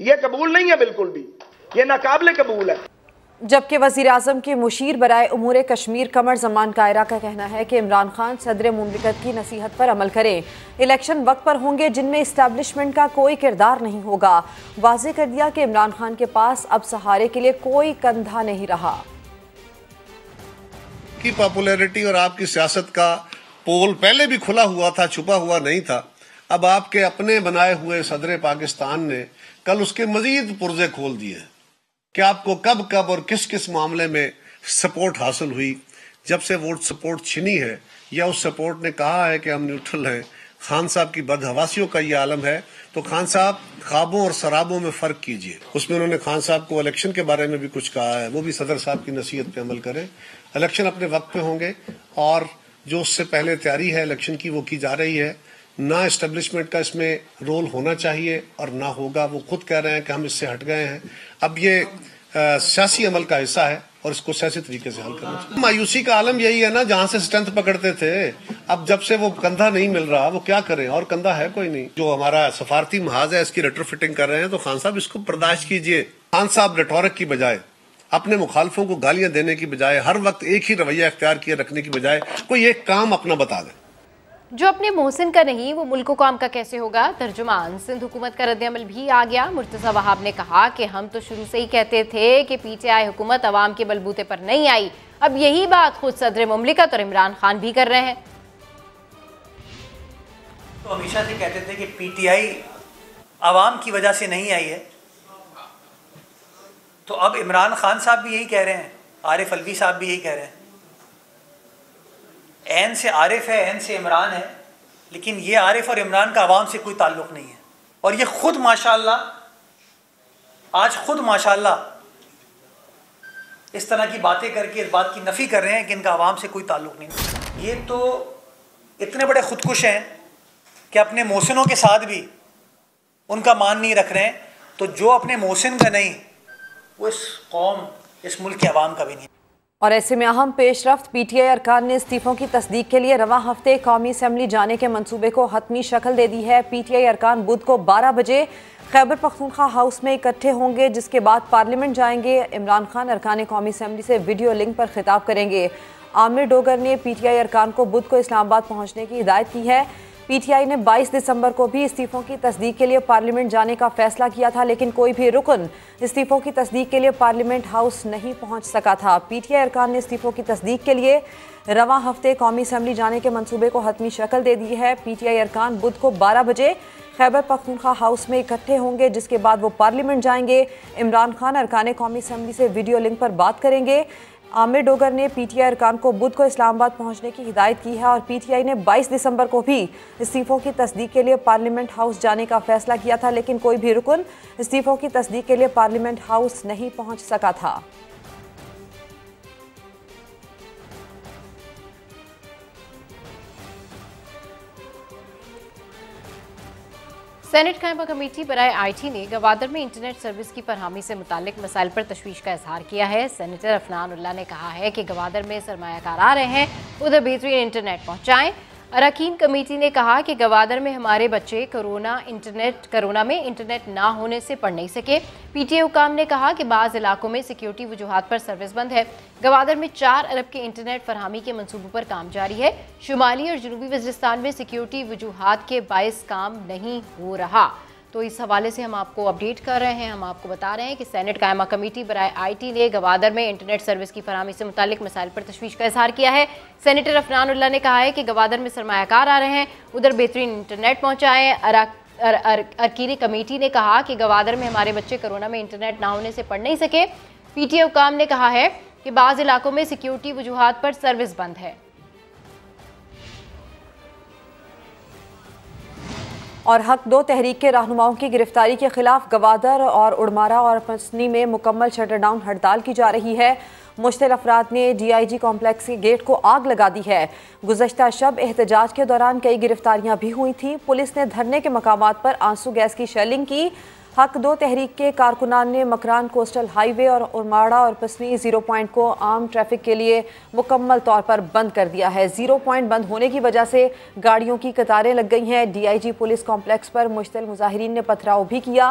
یہ قبول نہیں ہے بالکل بھی، یہ ناقابل قبول ہے۔ جبکہ وزیر اعظم کے مشیر برائے امور کشمیر قمر زمان کائرہ کا کہنا ہے کہ عمران خان صدر مملکت کی نصیحت پر عمل کریں، الیکشن وقت پر ہوں گے جن میں اسٹیبلشمنٹ کا کوئی کردار نہیں ہوگا۔ واضح کر دیا کہ عمران خان کے پاس اب سہارے کے لیے کوئی کندھا نہیں رہا۔ کی پاپولیرٹی اور آپ کی سیاست کا پول پہلے بھی کھلا ہوا تھا، چھپا ہوا نہیں تھا۔ اب آپ کے اپنے بنائے ہوئے صدر پاکستان نے کل اس کے مزید پرزے کھول دیے کہ آپ کو کب کب اور کس کس معاملے میں سپورٹ حاصل ہوئی۔ جب سے ووٹ سپورٹ چھنی ہے یا اس سپورٹ نے کہا ہے کہ ہم نیوٹرل ہیں، خان صاحب کی بدحواسیوں کا یہ عالم ہے، تو خان صاحب خوابوں اور سرابوں میں فرق کیجئے۔ اس میں انہوں نے خان صاحب کو الیکشن کے بارے میں بھی کچھ کہا ہے، وہ بھی صدر صاحب کی نصیحت پہ عمل کریں۔ الیکشن اپنے وقت پہ ہوں گے اور جو اس سے پہلے تیاری ہے الیکشن کی وہ کی جا رہی ہے۔ نہ اسٹیبلشمنٹ کا اس میں رول ہونا چاہیے اور نہ ہوگا۔ وہ خود کہہ رہے ہیں کہ ہم اس سے ہٹ گئے ہیں۔ اب یہ سیاسی عمل کا حصہ ہے اور اس کو سیاسی طریقے سے حل کرنا چاہیے۔ مایوسی کا عالم یہی ہے نا، جہاں سے اسٹرینتھ پکڑتے تھے، اب جب سے وہ کندھا نہیں مل رہا وہ کیا کریں، اور کندھا ہے کوئی نہیں۔ جو ہمارا سفارتی محاذ ہے اس کی ریٹرو فٹنگ کر رہے ہیں، تو خان صاحب اس کو برداشت کیجئے۔ خان صاحب ریٹورک کی بجائے، اپنے مخالفوں کو گالیاں دینے کی بجائے، ہر وقت ایک ہی رویہ اختیار کیے رکھنے کی بجائے کوئی ایک کام اپنا بتا دیں۔ جو اپنے محسن کا نہیں وہ ملک و قوم کا کیسے ہوگا؟ ترجمان سندھ حکومت کا رد عمل بھی آ گیا۔ مرتضی وہاب نے کہا کہ ہم تو شروع سے ہی کہتے تھے کہ پی ٹی آئی حکومت عوام کے بلبوتے پر نہیں آئی، اب یہی بات خود صدر مملکت اور عمران خان بھی کر رہے ہیں۔ تو ہمیشہ سے کہتے تھے کہ پی ٹی آئی عوام کی وجہ سے نہیں آئی ہے، تو اب عمران خان صاحب بھی یہی کہہ رہے ہیں، عارف الوی صاحب بھی یہی کہہ رہے ہیں۔ عین سے عارف ہے، عین سے عمران ہے، لیکن یہ عارف اور عمران کا عوام سے کوئی تعلق نہیں ہے۔ اور یہ خود ماشاءاللہ آج خود ماشاءاللہ اس طرح کی باتیں کر کے اس بات کی نفی کر رہے ہیں کہ ان کا عوام سے کوئی تعلق نہیں۔ یہ تو اتنے بڑے خودکش ہیں کہ اپنے محسنوں کے ساتھ بھی ان کا مان نہیں رکھ رہے ہیں، تو جو اپنے محسن کا نہیں وہ اس قوم، اس ملک کے عوام کا بھی نہیں۔ اور ایسے میں اہم پیش رفت، پی ٹی آئی ارکان نے استعفوں کی تصدیق کے لیے رواں ہفتے قومی اسمبلی جانے کے منصوبے کو حتمی شکل دے دی ہے۔ پی ٹی آئی ارکان بدھ کو 12 بجے خیبر پختونخوا ہاؤس میں اکٹھے ہوں گے، جس کے بعد پارلیمنٹ جائیں گے۔ عمران خان ارکان قومی اسمبلی سے ویڈیو لنک پر خطاب کریں گے۔ عامر ڈوگر نے پی ٹی آئی ارکان کو بدھ کو اسلام آباد پہنچنے کی ہدایت کی ہے۔ پی ٹی آئی نے 22 دسمبر کو بھی استعفوں کی تصدیق کے لیے پارلیمنٹ جانے کا فیصلہ کیا تھا، لیکن کوئی بھی رکن استعفوں کی تصدیق کے لیے پارلیمنٹ ہاؤس نہیں پہنچ سکا تھا۔ پی ٹی آئی ارکان نے استعفوں کی تصدیق کے لیے رواں ہفتے قومی اسمبلی جانے کے منصوبے کو حتمی شکل دے دی ہے۔ پی ٹی آئی ارکان بدھ کو 12 بجے خیبر پختونخوا ہاؤس میں اکٹھے ہوں گے، جس کے بعد وہ پارلیمنٹ جائیں گے۔ عمران خان ارکان قومی اسمبلی سے ویڈیو لنک پر بات کریں گے۔ عامر ڈوگر نے پی ٹی آئی ارکان کو بدھ کو اسلام آباد پہنچنے کی ہدایت کی ہے، اور پی ٹی آئی نے 22 دسمبر کو بھی استعفوں کی تصدیق کے لیے پارلیمنٹ ہاؤس جانے کا فیصلہ کیا تھا، لیکن کوئی بھی رکن استعفوں کی تصدیق کے لیے پارلیمنٹ ہاؤس نہیں پہنچ سکا تھا۔ سینٹ قائمہ کمیٹی برائے آئی ٹی نے گوادر میں انٹرنیٹ سروس کی فراہمی سے متعلق مسائل پر تشویش کا اظہار کیا ہے۔ سینیٹر عفنان اللہ نے کہا ہے کہ گوادر میں سرمایہ کار آ رہے ہیں، ادھر بہترین انٹرنیٹ پہنچائیں۔ اراکین کمیٹی نے کہا کہ گوادر میں ہمارے بچے کرونا میں انٹرنیٹ نہ ہونے سے پڑھ نہیں سکے۔ پی ٹی آئی حکام نے کہا کہ بعض علاقوں میں سیکیورٹی وجوہات پر سروس بند ہے۔ گوادر میں 4 ارب کے انٹرنیٹ فراہمی کے منصوبوں پر کام جاری ہے۔ شمالی اور جنوبی وزیرستان میں سیکیورٹی وجوہات کے باعث کام نہیں ہو رہا۔ تو اس حوالے سے ہم آپ کو اپڈیٹ کر رہے ہیں، ہم آپ کو بتا رہے ہیں کہ سینٹ قائمہ کمیٹی برائے آئی ٹی نے گوادر میں انٹرنیٹ سروس کی فراہمی سے متعلق مسائل پر تشویش کا اظہار کیا ہے۔ سینیٹر عفنان اللہ نے کہا ہے کہ گوادر میں سرمایہ کار آ رہے ہیں، ادھر بہترین انٹرنیٹ پہنچائیں۔ ارکین کمیٹی نے کہا کہ گوادر میں ہمارے بچے کرونا میں انٹرنیٹ نہ ہونے سے پڑھ نہیں سکے۔ پی ٹی آئی حکام نے کہا ہے کہ بعض علاقوں میں سیکیورٹی وجوہات پر سروس بند ہے۔ اور حق 2 تحریک کے رہنماؤں کی گرفتاری کے خلاف گوادر اور اڑمارا اور پسنی میں مکمل شٹر ڈاؤن ہڑتال کی جا رہی ہے۔ مشتعل افراد نے ڈی آئی جی کمپلیکس کے گیٹ کو آگ لگا دی ہے۔ گزشتہ شب احتجاج کے دوران کئی گرفتاریاں بھی ہوئی تھیں۔ پولیس نے دھرنے کے مقامات پر آنسو گیس کی شیلنگ کی۔ حق 2 تحریک کے کارکنان نے مکران کوسٹل ہائی وے اور اڑمارا اور پسنی 0 پوائنٹ کو عام ٹریفک کے لیے مکمل طور پر بند کر دیا ہے۔ 0 پوائنٹ بند ہونے کی وجہ سے گاڑیوں کی قطاریں لگ گئی ہیں۔ D I G police complex پر مشتعل مظاہرین نے پتھراؤ بھی کیا۔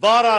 12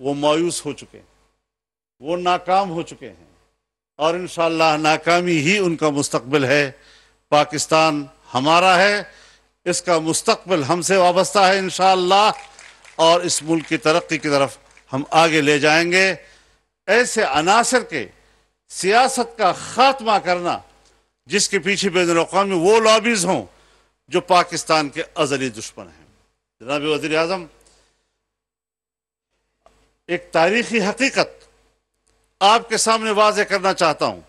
وہ مایوس ہو چکے ہیں، وہ ناکام ہو چکے ہیں، اور انشاءاللہ ناکامی ہی ان کا مستقبل ہے۔ پاکستان ہمارا ہے، اس کا مستقبل ہم سے وابستہ ہے انشاءاللہ، اور اس ملک کی ترقی کی طرف ہم آگے لے جائیں گے۔ ایسے عناصر کے سیاست کا خاتمہ کرنا جس کے پیچھے بین الاقوامی وہ لابیز ہوں جو پاکستان کے ازلی دشمن ہیں۔ جناب وزیر اعظم، ایک تاریخی حقیقت آپ کے سامنے واضح کرنا چاہتا ہوں۔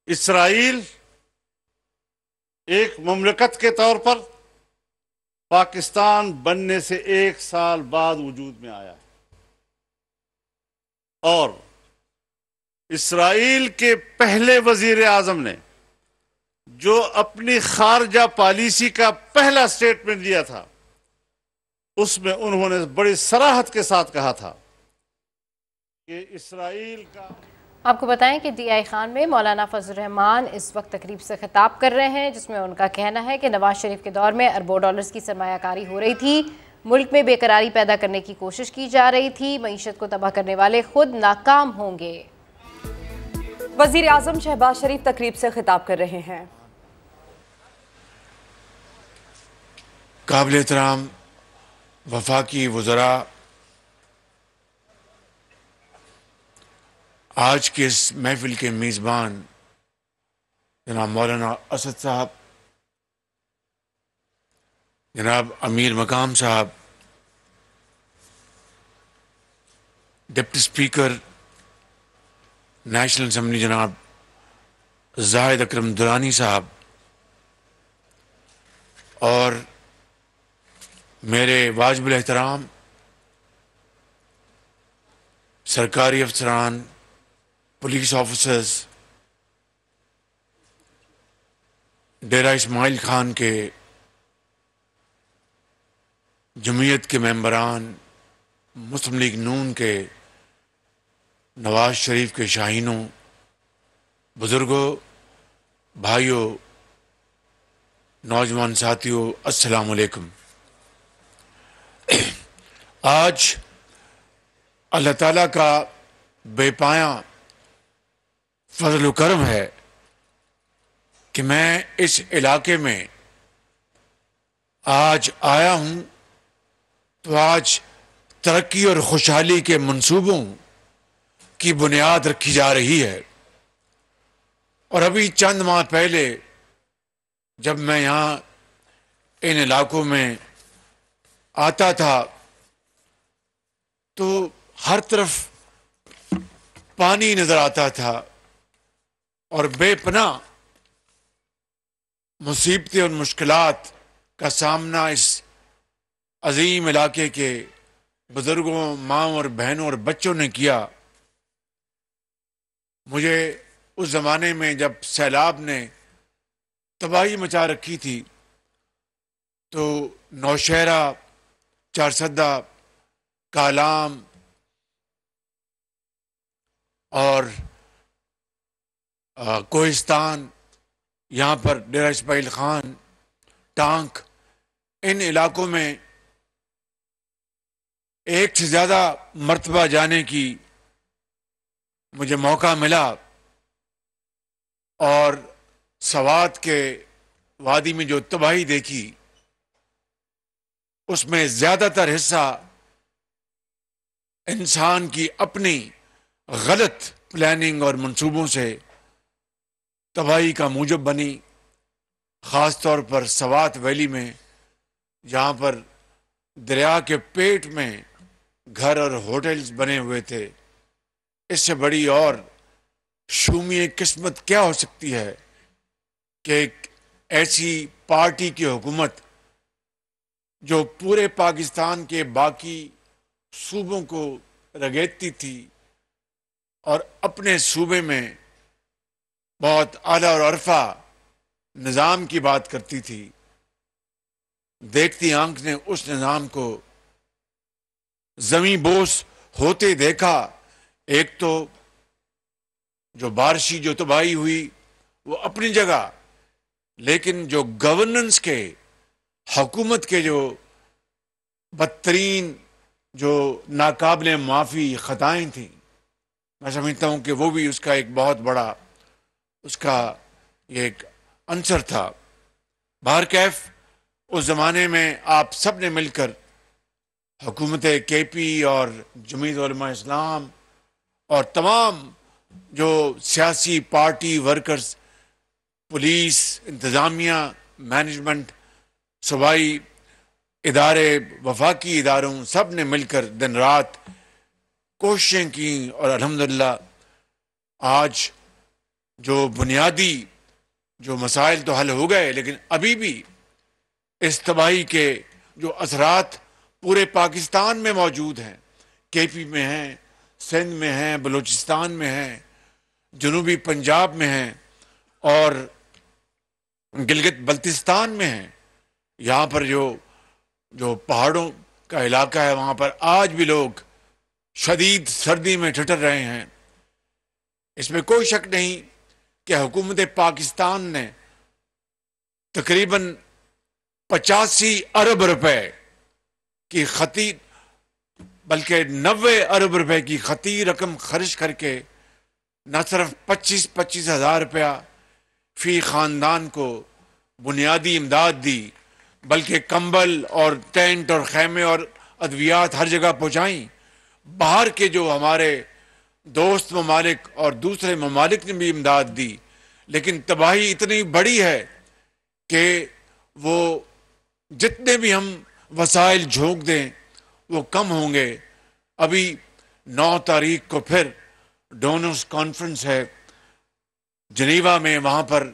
اسرائیل ایک مملکت کے طور پر پاکستان بننے سے 1 سال بعد وجود میں آیا ہے، اور اسرائیل کے پہلے وزیر اعظم نے جو اپنی خارجہ پالیسی کا پہلا سٹیٹمنٹ دیا تھا، اس میں انہوں نے بڑی صراحت کے ساتھ کہا تھا کہ اسرائیل کا… آپ کو بتائیں کہ ڈی آئی خان میں مولانا فضل الرحمان اس وقت تقریب سے خطاب کر رہے ہیں، جس میں ان کا کہنا ہے کہ نواز شریف کے دور میں اربوں ڈالرز کی سرمایہ کاری ہو رہی تھی، ملک میں بے قراری پیدا کرنے کی کوشش کی جا رہی تھی، معیشت کو تباہ کرنے والے خود ناکام ہوں گے۔ وزیر اعظم شہباز شریف تقریب سے خطاب کر رہے ہیں۔ قابل احترام وفاقی وزراء، آج کے اس محفل کے میزبان جناب مولانا اسد صاحب، جناب امیر مقام صاحب، ڈپٹی اسپیکر نیشنل اسمبلی جناب زاہد اکرم درانی صاحب، اور میرے واجب الاحترام سرکاری افسران، پولیس آفیسرز، ڈیرہ اسماعیل خان کے جمعیت کے ممبران، مسلم لیگ نون کے، نواز شریف کے شاہینوں، بزرگوں، بھائیوں، نوجوان ساتھیوں، السلام علیکم۔ آج اللہ تعالیٰ کا بے پایاں فضل و کرم ہے کہ میں اس علاقے میں آج آیا ہوں، تو آج ترقی اور خوشحالی کے منصوبوں کی بنیاد رکھی جا رہی ہے۔ اور ابھی چند ماہ پہلے جب میں یہاں ان علاقوں میں آتا تھا تو ہر طرف پانی نظر آتا تھا، اور بے پناہ مصیبتیں اور مشکلات کا سامنا اس عظیم علاقے کے بزرگوں، ماں اور بہنوں اور بچوں نے کیا۔ مجھے اس زمانے میں جب سیلاب نے تباہی مچا رکھی تھی تو نوشہرہ، چارسدہ، کالام اور کوہستان، یہاں پر ڈیرہ اسماعیل خان، ٹانک، ان علاقوں میں ایک سے زیادہ مرتبہ جانے کی مجھے موقع ملا، اور سوات کے وادی میں جو تباہی دیکھی اس میں زیادہ تر حصہ انسان کی اپنی غلط پلاننگ اور منصوبوں سے تباہی کا موجب بنی۔ خاص طور پر سوات ویلی میں، جہاں پر دریا کے پیٹ میں گھر اور ہوٹلز بنے ہوئے تھے، اس سے بڑی اور شومی قسمت کیا ہو سکتی ہے کہ ایک ایسی پارٹی کی حکومت جو پورے پاکستان کے باقی صوبوں کو رگیدتی تھی اور اپنے صوبے میں بہت اعلیٰ اور عرفہ نظام کی بات کرتی تھی، دیکھتی آنکھ نے اس نظام کو زمیں بوس ہوتے دیکھا۔ ایک تو جو بارشی جو تباہی ہوئی وہ اپنی جگہ، لیکن جو گورننس کے، حکومت کے جو بدترین جو ناقابل معافی خطائیں تھیں، میں سمجھتا ہوں کہ وہ بھی اس کا ایک بہت بڑا اس کا ایک عنصر تھا۔ بہرکیف اس زمانے میں آپ سب نے مل کر حکومت کے پی اور جمعیت علماء اسلام اور تمام جو سیاسی پارٹی ورکرز، پولیس، انتظامیہ، مینجمنٹ، صوبائی ادارے، وفاقی اداروں، سب نے مل کر دن رات کوششیں کی، اور الحمدللہ آج جو بنیادی جو مسائل تو حل ہو گئے، لیکن ابھی بھی اس تباہی کے جو اثرات پورے پاکستان میں موجود ہیں، کے پی میں ہیں، سندھ میں ہیں، بلوچستان میں ہیں، جنوبی پنجاب میں ہیں، اور گلگت بلتستان میں ہیں۔ یہاں پر جو پہاڑوں کا علاقہ ہے، وہاں پر آج بھی لوگ شدید سردی میں ٹھٹر رہے ہیں۔ اس میں کوئی شک نہیں کہ حکومت پاکستان نے تقریباً 85 ارب روپے کی خطی، بلکہ 90 ارب روپے کی خطی رقم خرچ کر کے نہ صرف 25 ہزار روپیہ فی خاندان کو بنیادی امداد دی، بلکہ کمبل اور ٹینٹ اور خیمے اور ادویات ہر جگہ پہنچائیں۔ باہر کے جو ہمارے دوست ممالک اور دوسرے ممالک نے بھی امداد دی، لیکن تباہی اتنی بڑی ہے کہ وہ جتنے بھی ہم وسائل جھونک دیں وہ کم ہوں گے۔ ابھی 9 تاریخ کو پھر ڈونرز کانفرنس ہے جنیوا میں، وہاں پر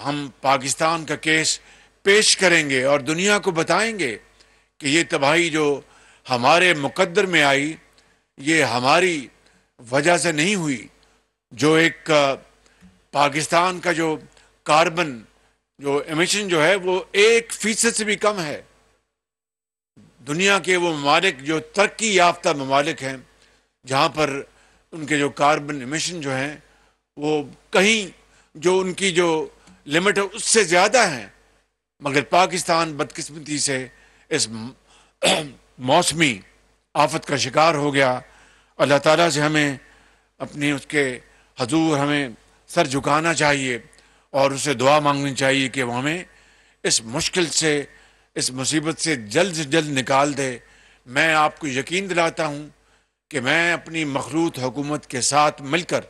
ہم پاکستان کا کیس پیش کریں گے اور دنیا کو بتائیں گے کہ یہ تباہی جو ہمارے مقدر میں آئی، یہ ہماری وجہ سے نہیں ہوئی۔ جو ایک پاکستان کا جو کاربن جو ایمیشن جو ہے وہ 1% سے بھی کم ہے۔ دنیا کے وہ ممالک جو ترقی یافتہ ممالک ہیں، جہاں پر ان کے جو کاربن ایمیشن جو ہیں وہ کہیں جو ان کی جو لمٹ ہے اس سے زیادہ ہیں، مگر پاکستان بدقسمتی سے اس موسمی آفت کا شکار ہو گیا۔ اللہ تعالیٰ سے ہمیں اپنی اس کے حضور ہمیں سر جھکانا چاہیے اور اسے دعا مانگنی چاہیے کہ وہ ہمیں اس مشکل سے، اس مصیبت سے جلد نکال دے۔ میں آپ کو یقین دلاتا ہوں کہ میں اپنی مخلوط حکومت کے ساتھ مل کر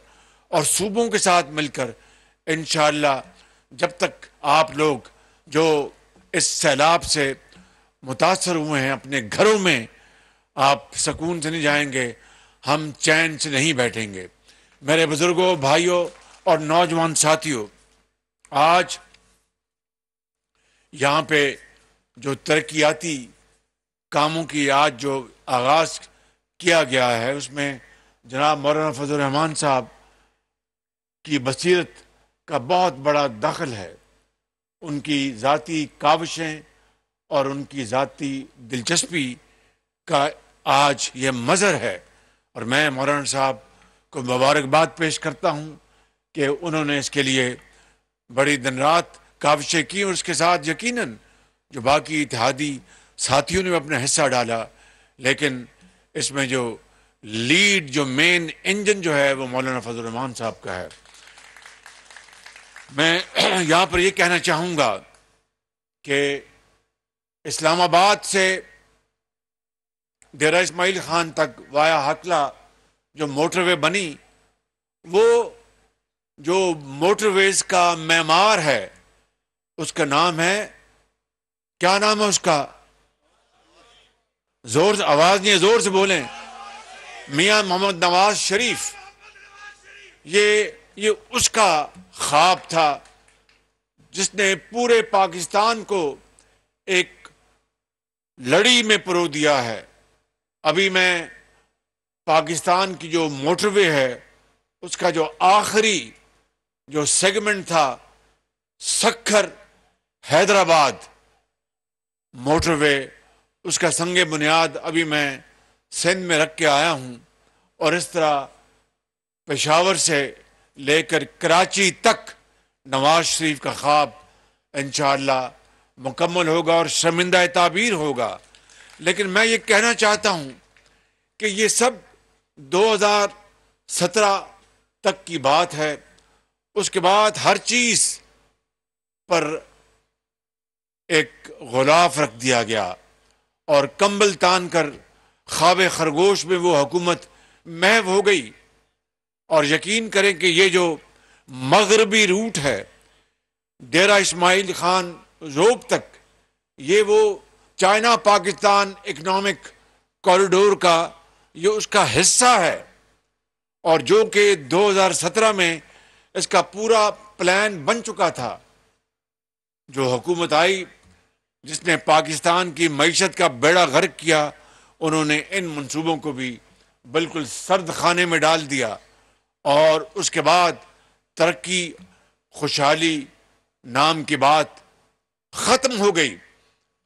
اور صوبوں کے ساتھ مل کر انشاءاللہ جب تک آپ لوگ جو اس سیلاب سے متاثر ہوئے ہیں اپنے گھروں میں آپ سکون سے نہیں جائیں گے، ہم چین سے نہیں بیٹھیں گے۔ میرے بزرگوں، بھائیوں اور نوجوان ساتھیوں، آج یہاں پہ جو ترقیاتی کاموں کی آج جو آغاز کیا گیا ہے، اس میں جناب مولانا فضل الرحمان صاحب کی بصیرت کا بہت بڑا دخل ہے۔ ان کی ذاتی کاوشیں اور ان کی ذاتی دلچسپی کا آج یہ مظہر ہے، اور میں مولانا صاحب کو مبارکباد پیش کرتا ہوں کہ انہوں نے اس کے لیے بڑی دن رات کاوشیں کی، اور اس کے ساتھ یقیناً جو باقی اتحادی ساتھیوں نے بھی اپنا حصہ ڈالا، لیکن اس میں جو لیڈ، جو مین انجن جو ہے وہ مولانا فضل الرحمان صاحب کا ہے۔ میں یہاں پر یہ کہنا چاہوں گا کہ اسلام آباد سے ڈیرہ اسماعیل خان تک وایا ہکلا جو موٹر وے بنی، وہ جو موٹر ویز کا معمار ہے اس کا نام ہے، کیا نام ہے اس کا؟ زور سے آواز نہیں ہے، زور سے بولیں۔ میاں محمد نواز شریف۔ یہ اس کا خواب تھا جس نے پورے پاکستان کو ایک لڑی میں پرو دیا ہے۔ ابھی میں پاکستان کی جو موٹر وے ہے اس کا جو آخری جو سیگمنٹ تھا سکھر حیدرآباد موٹر وے، اس کا سنگ بنیاد ابھی میں سندھ میں رکھ کے آیا ہوں، اور اس طرح پشاور سے لے کر کراچی تک نواز شریف کا خواب انشاءاللہ مکمل ہوگا اور شرمندہ تعبیر ہوگا۔ لیکن میں یہ کہنا چاہتا ہوں کہ یہ سب 2017 تک کی بات ہے. اس کے بعد ہر چیز پر ایک غلاف رکھ دیا گیا اور کمبل تان کر خواب خرگوش میں وہ حکومت محو ہو گئی. اور یقین کریں کہ یہ جو مغربی روٹ ہے ڈیرہ اسماعیل خان روپ تک، یہ وہ چائنا پاکستان اکنامک کوریڈور کا یہ اس کا حصہ ہے، اور جو کہ 2017 میں اس کا پورا پلان بن چکا تھا. جو حکومت آئی جس نے پاکستان کی معیشت کا بیڑا غرق کیا، انہوں نے ان منصوبوں کو بھی بالکل سرد خانے میں ڈال دیا، اور اس کے بعد ترقی خوشحالی نام کی بات ختم ہو گئی.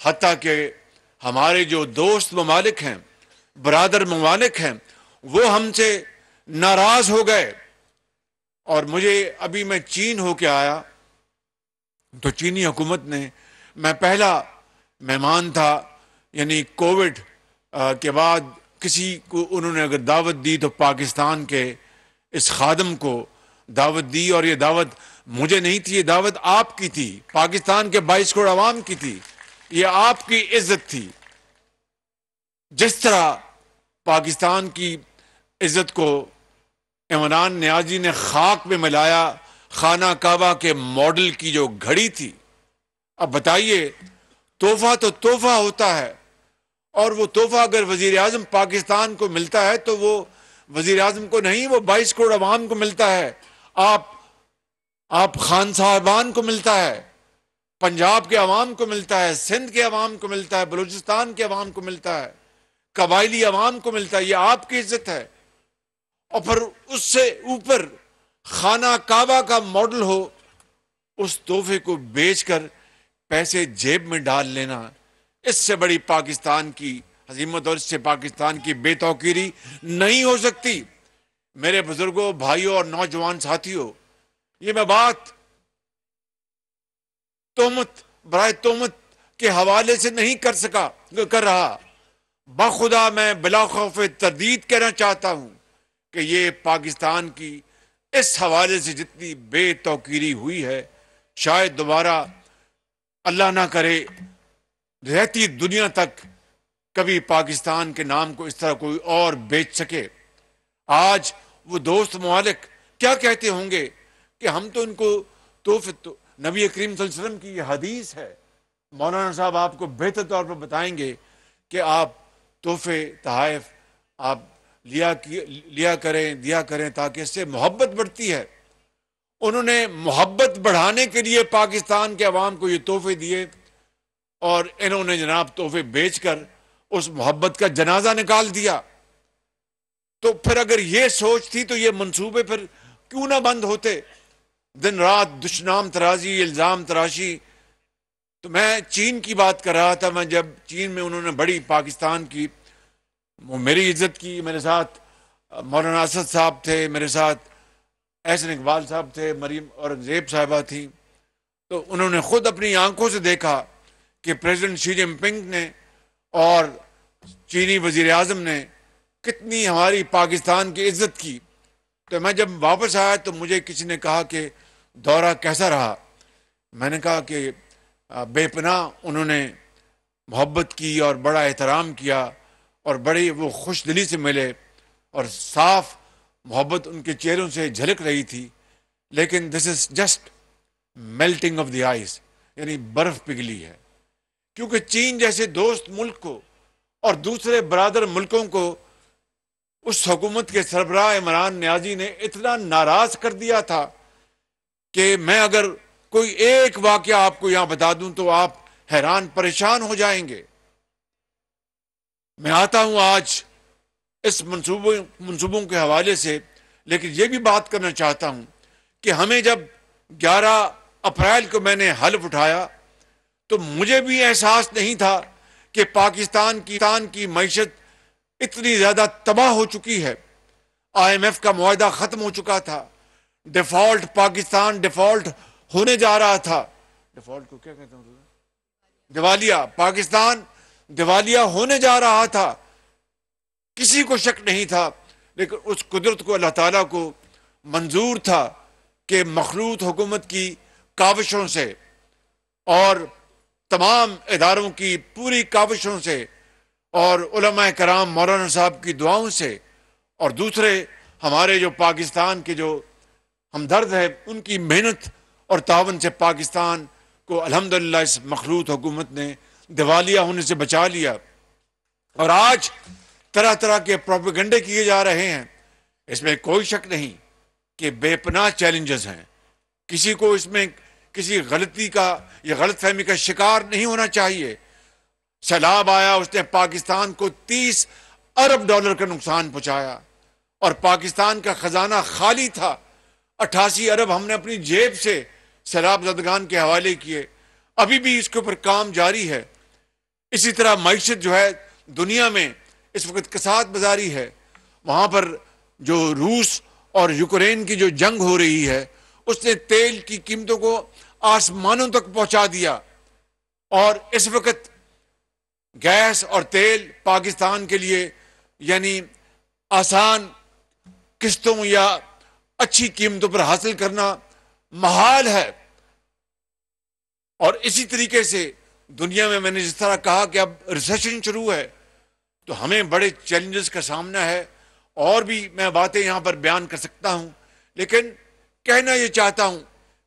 حتیٰ کہ ہمارے جو دوست ممالک ہیں، برادر ممالک ہیں، وہ ہم سے ناراض ہو گئے. اور مجھے ابھی میں چین ہو کے آیا تو چینی حکومت نے، میں پہلا مہمان تھا، یعنی کووڈ کے بعد کسی کو انہوں نے اگر دعوت دی تو پاکستان کے اس خادم کو دعوت دی، اور یہ دعوت مجھے نہیں تھی، یہ دعوت آپ کی تھی، پاکستان کے 22 کروڑ عوام کی تھی. یہ آپ کی عزت تھی. جس طرح پاکستان کی عزت کو عمران نیازی نے خاک میں ملایا خانہ کعبہ کے ماڈل کی جو گھڑی تھی. اب بتائیے، تحفہ تو تحفہ ہوتا ہے، اور وہ تحفہ اگر وزیر اعظم پاکستان کو ملتا ہے تو وہ وزیر اعظم کو نہیں، وہ 22 کروڑ عوام کو ملتا ہے. آپ خان صاحبان کو ملتا ہے، پنجاب کے عوام کو ملتا ہے، سندھ کے عوام کو ملتا ہے، بلوچستان کے عوام کو ملتا ہے، قبائلی عوام کو ملتا ہے. یہ آپ کی عزت ہے. اور پھر اس سے اوپر خانہ کعبہ کا ماڈل ہو، اس تحفے کو بیچ کر پیسے جیب میں ڈال لینا، اس سے بڑی پاکستان کی عظمت اور اس سے پاکستان کی بے توقیری نہیں ہو سکتی. میرے بزرگوں، بھائیوں اور نوجوان ساتھیوں، یہ میں بات تہمت برائے تہمت کے حوالے سے نہیں کر رہا. بخدا میں بلا خوف تردید کہنا چاہتا ہوں کہ یہ پاکستان کی اس حوالے سے جتنی بے توقیری ہوئی ہے، شاید دوبارہ اللہ نہ کرے رہتی دنیا تک کبھی پاکستان کے نام کو اس طرح کوئی اور بیچ سکے. آج وہ دوست ممالک کیا کہتے ہوں گے کہ ہم تو ان کو تحفے، نبی کریم صلی اللہ علیہ وسلم کی یہ حدیث ہے. مولانا صاحب آپ کو بہتر طور پر بتائیں گے کہ آپ تحفے تحائف آپ لیا کریں تاکہ اس سے محبت بڑھتی ہے. انہوں نے محبت بڑھانے کے لیے پاکستان کے عوام کو یہ تحفے دیے، اور انہوں نے جناب تحفے بیچ کر اس محبت کا جنازہ نکال دیا. تو پھر اگر یہ سوچ تھی تو یہ منصوبے پھر کیوں نہ بند ہوتے؟ دن رات دشنام ترازی، الزام تراشی. تو میں چین کی بات کر رہا تھا. میں جب چین میں انہوں نے بڑی پاکستان کی، وہ میری عزت کی، میرے ساتھ مولانا اسد صاحب تھے، میرے ساتھ احسن اقبال صاحب تھے، مریم اورنگزیب صاحبہ تھیں. تو انہوں نے خود اپنی آنکھوں سے دیکھا کہ پریزیڈنٹ شی جن پنگ نے اور چینی وزیر اعظم نے کتنی ہماری پاکستان کی عزت کی. تو میں جب واپس آیا تو مجھے کسی نے کہا کہ دورہ کیسا رہا؟ میں نے کہا کہ بے پناہ انہوں نے محبت کی اور بڑا احترام کیا، اور بڑی وہ خوش دلی سے ملے، اور صاف محبت ان کے چہروں سے جھلک رہی تھی. لیکن this is just melting of the eyes, یعنی برف پگھلی ہے. کیونکہ چین جیسے دوست ملک کو اور دوسرے برادر ملکوں کو اس حکومت کے سربراہ عمران نیازی نے اتنا ناراض کر دیا تھا کہ میں اگر کوئی ایک واقعہ آپ کو یہاں بتا دوں تو آپ حیران پریشان ہو جائیں گے. میں آتا ہوں آج اس منصوبوں کے حوالے سے، لیکن یہ بھی بات کرنا چاہتا ہوں کہ ہمیں جب 11 اپریل کو میں نے حلف اٹھایا تو مجھے بھی احساس نہیں تھا کہ پاکستان کی معیشت اتنی زیادہ تباہ ہو چکی ہے. IMF کا معاہدہ ختم ہو چکا تھا، پاکستان ڈیفالٹ ہونے جا رہا تھا. ڈیفالٹ کو کیا کہتے ہیں؟ دیوالیہ. پاکستان دیوالیہ ہونے جا رہا تھا، کسی کو شک نہیں تھا، لیکن اس قدرت کو اللہ تعالیٰ کو منظور تھا کہ مخلوط حکومت کی کاوشوں سے اور تمام اداروں کی پوری کاوشوں سے اور علماء کرام مولانا صاحب کی دعاؤں سے اور دوسرے ہمارے جو پاکستان کے جو ہمدرد ہیں ان کی محنت اور تعاون سے پاکستان کو الحمدللہ اس مخلوط حکومت نے دیوالیہ ہونے سے بچا لیا۔ اور آج طرح طرح کے پروپیگنڈے کیے جا رہے ہیں، اس میں کوئی شک نہیں کہ بے پناہ چیلنجز ہیں، کسی کو اس میں کسی غلطی کا یا غلط فہمی کا شکار نہیں ہونا چاہیے۔ سیلاب آیا، اس نے پاکستان کو 30 ارب ڈالر کا نقصان پہنچایا اور پاکستان کا خزانہ خالی تھا، 88 ارب ہم نے اپنی جیب سے سیلاب زدگان کے حوالے کیے، ابھی بھی اس کے اوپر کام جاری ہے۔ اسی طرح معیشت جو ہے دنیا میں اس وقت کساد بازاری ہے، وہاں پر جو روس اور یوکرین کی جو جنگ ہو رہی ہے اس نے تیل کی قیمتوں کو آسمانوں تک پہنچا دیا، اور اس وقت گیس اور تیل پاکستان کے لیے یعنی آسان قسطوں یا اچھی قیمتوں پر حاصل کرنا محال ہے۔ اور اسی طریقے سے دنیا میں نے جس طرح کہا کہ اب ریسیشن شروع ہے تو ہمیں بڑے چیلنجز کا سامنا ہے، اور بھی میں باتیں یہاں پر بیان کر سکتا ہوں، لیکن کہنا یہ چاہتا ہوں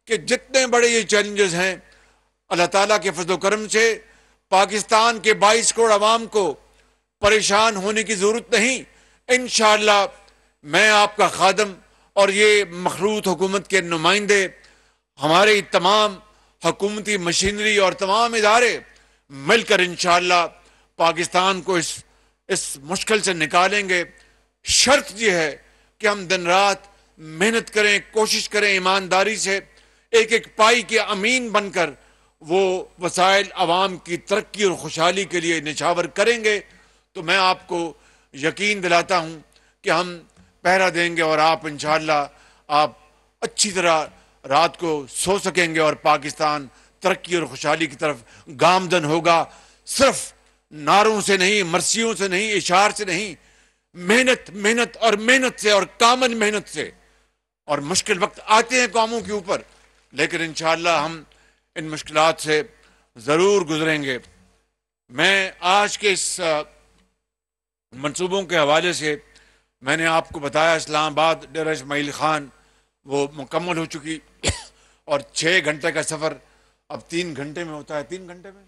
کہ جتنے بڑے یہ چیلنجز ہیں اللہ تعالیٰ کے فضل و کرم سے پاکستان کے 22 کروڑ عوام کو پریشان ہونے کی ضرورت نہیں۔ انشاءاللہ میں آپ کا خادم اور یہ مخلوط حکومت کے نمائندے، ہمارے تمام حکومتی مشینری اور تمام ادارے مل کر انشاءاللہ پاکستان کو اس مشکل سے نکالیں گے۔ شرط یہ ہے کہ ہم دن رات محنت کریں، کوشش کریں، ایمانداری سے ایک ایک پائی کے امین بن کر وہ وسائل عوام کی ترقی اور خوشحالی کے لیے نچھاور کریں گے، تو میں آپ کو یقین دلاتا ہوں کہ ہم پہرا دیں گے اور آپ انشاءاللہ آپ اچھی طرح رات کو سو سکیں گے اور پاکستان ترقی اور خوشحالی کی طرف گامزن ہوگا، صرف نعروں سے نہیں، مرثیوں سے نہیں، اشعار سے نہیں، محنت محنت اور محنت سے اور کامن محنت سے۔ اور مشکل وقت آتے ہیں قوموں کے اوپر، لیکن انشاءاللہ ہم ان مشکلات سے ضرور گزریں گے۔ میں آج کے اس منصوبوں کے حوالے سے میں نے آپ کو بتایا اسلام آباد ڈیرہ اسماعیل خان وہ مکمل ہو چکی، اور 6 گھنٹے کا سفر اب 3 گھنٹے میں ہوتا ہے، 3 گھنٹے میں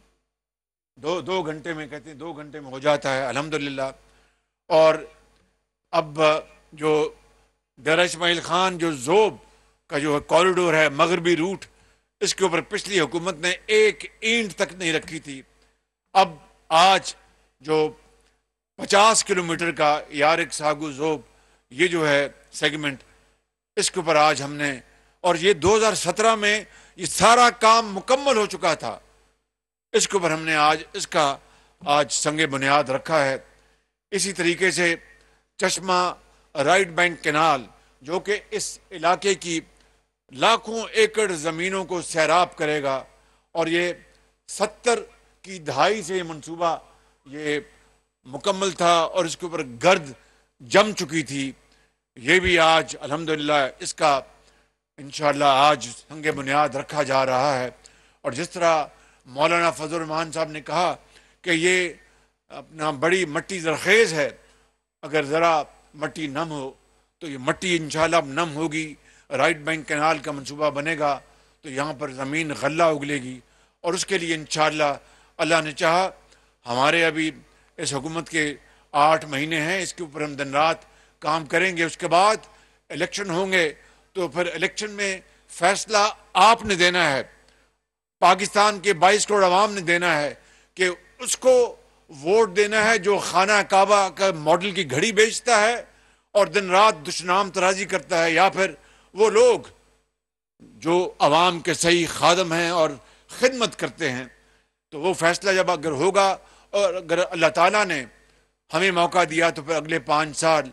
2 گھنٹے میں کہتے ہیں 2 گھنٹے میں ہو جاتا ہے الحمدللہ۔ اور اب جو ڈیرہ اسماعیل خان جو ذوب کا جو کوریڈور ہے مغربی روٹ، اس کے اوپر پچھلی حکومت نے ایک اینٹ تک نہیں رکھی تھی، اب آج جو 50 کلومیٹر کا یارک ساگو ذوب یہ جو ہے سیگمنٹ، اس کے اوپر آج ہم نے، اور یہ 2017 میں یہ سارا کام مکمل ہو چکا تھا، اس کے اوپر ہم نے آج اس کا سنگ بنیاد رکھا ہے۔ اسی طریقے سے چشمہ رائٹ بینک کینال جو کہ اس علاقے کی لاکھوں ایکڑ زمینوں کو سیراب کرے گا، اور یہ 70 کی دہائی سے یہ منصوبہ یہ مکمل تھا اور اس کے اوپر گرد جم چکی تھی، یہ بھی آج الحمدللہ اس کا انشاءاللہ آج سنگ بنیاد رکھا جا رہا ہے۔ اور جس طرح مولانا فضل الرحمان صاحب نے کہا کہ یہ اپنا بڑی مٹی زرخیز ہے، اگر ذرا مٹی نم ہو تو یہ مٹی انشاءاللہ اب نم ہوگی، رائٹ بینک کینال کا منصوبہ بنے گا تو یہاں پر زمین غلہ اگلے گی، اور اس کے لیے انشاءاللہ اللہ نے چاہا ہمارے ابھی اس حکومت کے 8 مہینے ہیں، اس کے اوپر ہم دن رات کام کریں گے۔ اس کے بعد الیکشن ہوں گے تو پھر الیکشن میں فیصلہ آپ نے دینا ہے، پاکستان کے 22 کروڑ عوام نے دینا ہے کہ اس کو ووٹ دینا ہے جو خانہ کعبہ کا ماڈل کی گھڑی بیچتا ہے اور دن رات دشنام ترازی کرتا ہے، یا پھر وہ لوگ جو عوام کے صحیح خادم ہیں اور خدمت کرتے ہیں۔ تو وہ فیصلہ جب اگر ہوگا اور اگر اللہ تعالیٰ نے ہمیں موقع دیا تو پھر اگلے 5 سال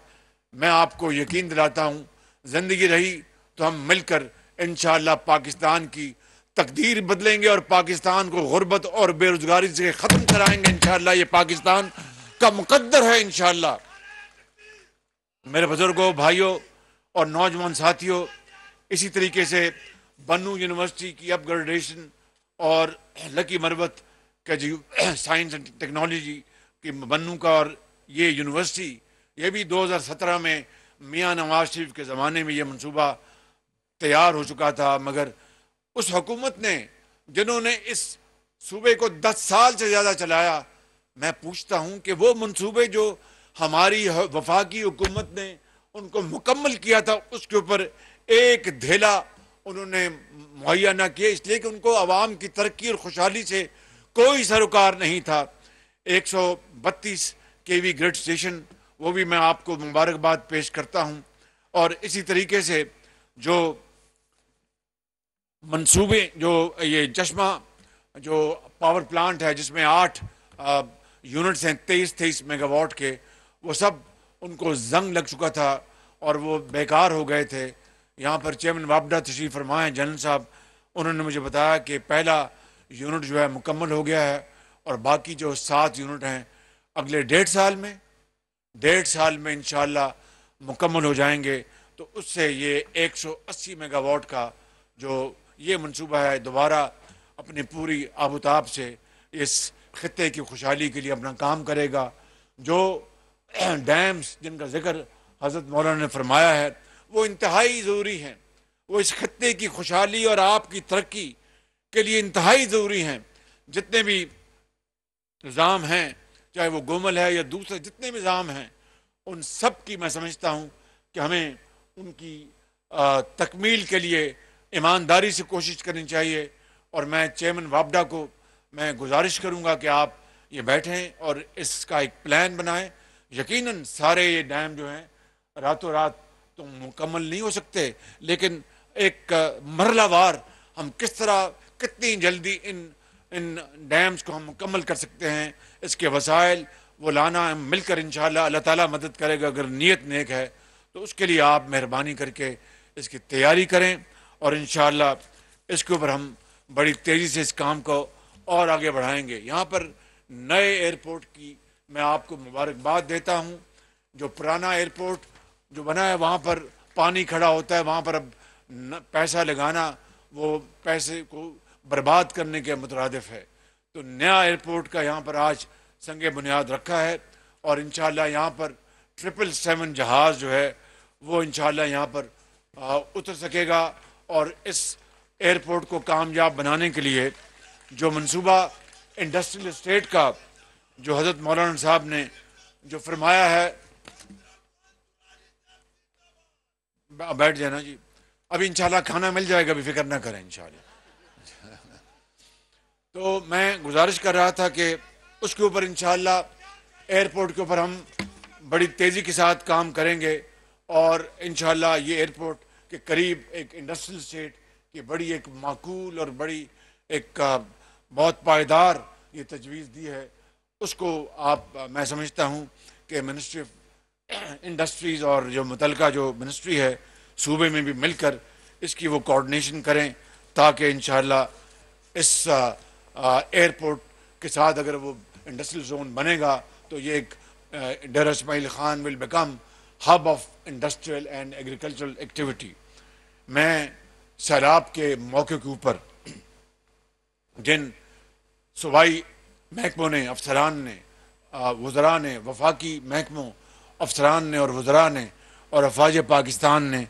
میں آپ کو یقین دلاتا ہوں زندگی رہی تو ہم مل کر انشاءاللہ پاکستان کی تقدیر بدلیں گے اور پاکستان کو غربت اور بے روزگاری سے ختم کرائیں گے انشاءاللہ. یہ پاکستان کا مقدر ہے انشاءاللہ. میرے بزرگوں، بھائیوں اور نوجوان ساتھیوں، اسی طریقے سے بنو یونیورسٹی کی اپ گریڈیشن اور لکی مروت کا جو سائنس اینڈ ٹیکنالوجی کی بنو کا اور یہ یونیورسٹی، یہ بھی 2017 میں میاں نواز شریف کے زمانے میں یہ منصوبہ تیار ہو چکا تھا، مگر اس حکومت نے جنہوں نے اس صوبے کو 10 سال سے زیادہ چلایا، میں پوچھتا ہوں کہ وہ منصوبے جو ہماری وفاقی حکومت نے ان کو مکمل کیا تھا، اس کے اوپر ایک دھیلا انہوں نے مہیا نہ کیا، اس لیے کہ ان کو عوام کی ترقی اور خوشحالی سے کوئی سروکار نہیں تھا. 132 kV گریڈ اسٹیشن، وہ بھی میں آپ کو مبارکباد پیش کرتا ہوں. اور اسی طریقے سے جو منصوبے، جو یہ چشمہ جو پاور پلانٹ ہے جس میں 8 یونٹس ہیں 23 میگا واٹ کے، وہ سب ان کو زنگ لگ چکا تھا اور وہ بیکار ہو گئے تھے. یہاں پر چیئرمین وابڈا تشریف فرما ہیں جنرل صاحب، انہوں نے مجھے بتایا کہ پہلا یونٹ جو ہے مکمل ہو گیا ہے اور باقی جو 7 یونٹ ہیں اگلے 1.5 سال میں انشاءاللہ مکمل ہو جائیں گے. تو اس سے یہ 180 میگا واٹ کا جو یہ منصوبہ ہے دوبارہ اپنی پوری آب و تاب سے اس خطے کی خوشحالی کے لیے اپنا کام کرے گا. جو ڈیمز جن کا ذکر حضرت مولانا نے فرمایا ہے وہ انتہائی ضروری ہیں، وہ اس خطے کی خوشحالی اور آپ کی ترقی کے لیے انتہائی ضروری ہیں. جتنے بھی نظام ہیں، چاہے وہ گومل ہے یا دوسرے جتنے بھی نظام ہیں، ان سب کی میں سمجھتا ہوں کہ ہمیں ان کی تکمیل کے لیے ایمانداری سے کوشش کرنی چاہیے. اور میں چیئرمین وابڈا کو میں گزارش کروں گا کہ آپ یہ بیٹھیں اور اس کا ایک پلان بنائیں. یقیناً سارے یہ ڈیم جو ہیں راتوں رات تو مکمل نہیں ہو سکتے، لیکن ایک مرحلہ وار ہم کس طرح کتنی جلدی ان ڈیمز کو ہم مکمل کر سکتے ہیں، اس کے وسائل وہ لانا ہم مل کر انشاءاللہ اللہ تعالیٰ مدد کرے گا. اگر نیت نیک ہے تو اس کے لیے آپ مہربانی کر کے اس کی تیاری کریں اور انشاءاللہ اس کے اوپر ہم بڑی تیزی سے اس کام کو اور آگے بڑھائیں گے. یہاں پر نئے ایئرپورٹ کی میں آپ کو مبارکباد دیتا ہوں. جو پرانا ایئرپورٹ جو بنا ہے وہاں پر پانی کھڑا ہوتا ہے، وہاں پر اب پیسہ لگانا وہ پیسے کو برباد کرنے کے مترادف ہے. تو نیا ایئرپورٹ کا یہاں پر آج سنگ بنیاد رکھا ہے اور انشاءاللہ یہاں پر 777 جہاز جو ہے وہ انشاءاللہ یہاں پر اتر سکے گا. اور اس ایئرپورٹ کو کامیاب بنانے کے لیے جو منصوبہ انڈسٹریل اسٹیٹ کا جو حضرت مولانا صاحب نے جو فرمایا ہے، بیٹھ جانا جی، ابھی انشاءاللہ کھانا مل جائے گا، ابھی فکر نہ کریں انشاءاللہ. تو میں گزارش کر رہا تھا کہ اس کے اوپر انشاءاللہ ایئرپورٹ کے اوپر ہم بڑی تیزی کے ساتھ کام کریں گے اور انشاءاللہ یہ ایئرپورٹ کے قریب ایک انڈسٹریل اسٹیٹ کی بڑی ایک معقول اور بڑی ایک بہت پائیدار یہ تجویز دی ہے. اس کو آپ میں سمجھتا ہوں کہ منسٹری آف انڈسٹریز اور جو متعلقہ جو منسٹری ہے صوبے میں بھی مل کر اس کی وہ کوارڈینیشن کریں تاکہ انشاءاللہ اس ایئرپورٹ کے ساتھ اگر وہ انڈسٹریل زون بنے گا تو یہ ایک Dera Ismail Khan will become hub of industrial and agricultural activity. میں سیلاب کے موقع کے اوپر جن صوبائی محکموں نے، افسران نے، وزراء نے، وفاقی محکموں افسران نے اور وزراء نے اور افواج پاکستان نے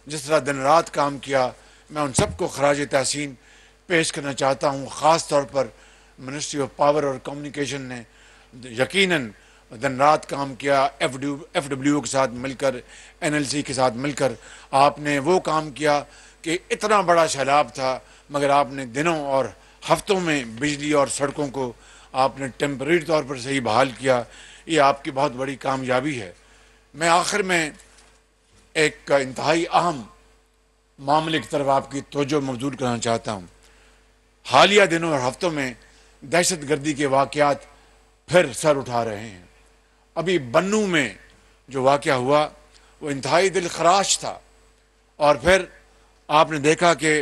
جس طرح دن رات کام کیا، میں ان سب کو خراج تحسین پیش کرنا چاہتا ہوں. خاص طور پر منسٹری آف پاور اور کمیونیکیشن نے یقیناً دن رات کام کیا، ایف ڈبلیو کے ساتھ مل کر، NLC کے ساتھ مل کر آپ نے وہ کام کیا کہ اتنا بڑا سیلاب تھا مگر آپ نے دنوں اور ہفتوں میں بجلی اور سڑکوں کو آپ نے ٹیمپریری طور پر صحیح بحال کیا. یہ آپ کی بہت بڑی کامیابی ہے. میں آخر میں ایک انتہائی اہم معاملے کی طرف آپ کی توجہ مبذول کرنا چاہتا ہوں. حالیہ دنوں اور ہفتوں میں دہشت گردی کے واقعات پھر سر اٹھا رہے ہیں. ابھی بنو میں جو واقعہ ہوا وہ انتہائی دل خراش تھا اور پھر آپ نے دیکھا کہ